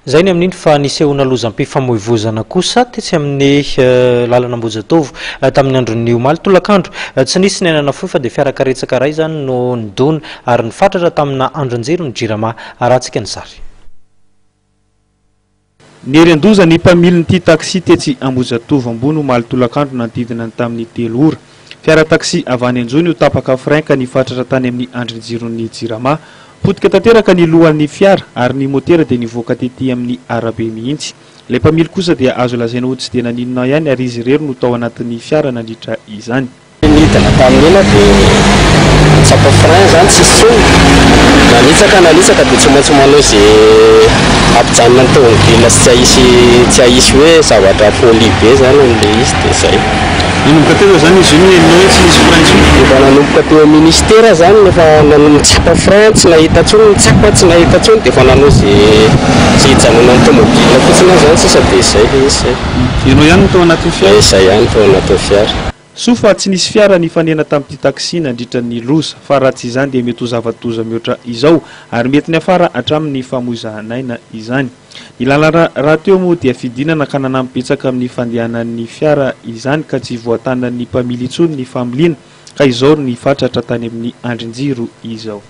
Zay ny amin'iny fa nisehona lozam-pifamoivoizana kosa tetsy amin'ny lalana Ambojatovo tamin'ny andron'ny omaly tolakandro tsy nisy nenana foy fa dia fiarakaretsaka iray zany no nidona ary nifatratra tamina andron-jiro ny jirama aratsika ny sary. Neriandoza ny mpamiliny taxi tetsy Ambojatovo ambony omaly tolakandro nandidina tamin'ny 3 ora. Fiara taxi avy any Anjony ho tapaka frein ka nifatratra tany amin'ny andron-jiron'ny jirama. Potika tanteraka ny lohan'ny fiara ary ny motera dia nivoaka tetỳ amin'ny arabe mihitsy. Ilay mpamily kosa dia azo lazaina ho tsy dia naninona ihany ary izy irery no tao anatin'ny fiara nandritra izany. Nidina tamin'ina dia tsapa frein zany tsisy tsony nanitsaka dia tsy maintsy manao izay ampijanona ny tomobila sy tsy ahisy hoe zavatra folie be zany amin'ilay izy dia izay. Nanomboka teo zany izy io hoe tsy nisy frein intsony. Efa nanomboka teo ministera zany nefa nitsapa frein tsy nahita tsony nitsapa tsy nahita tsony dia efa nanao izay hijanona ny tomobila fotsiny zany sisa dia izay le izy zay. Ianao ihany no tao anatin'ny fiara? Izay ihany tao anatin'ny fiara. Soa fa tsy nisy fiara nifanena tamin'ity taxi nandritra ny loza fa raha tsy izany dia mety ho zava-doza mihoatra izao ary mety ny afara hatramin'ny famoizahanaina izany. Ny lalana raha teo moa dia fidinana ka nanampitsaka amin'ny fandehanan'ny fiara izany ka tsy voatanan'ny mpamily intsony ny familiana ka izao ny fatratra tany amin'ny andrin-jiro izao.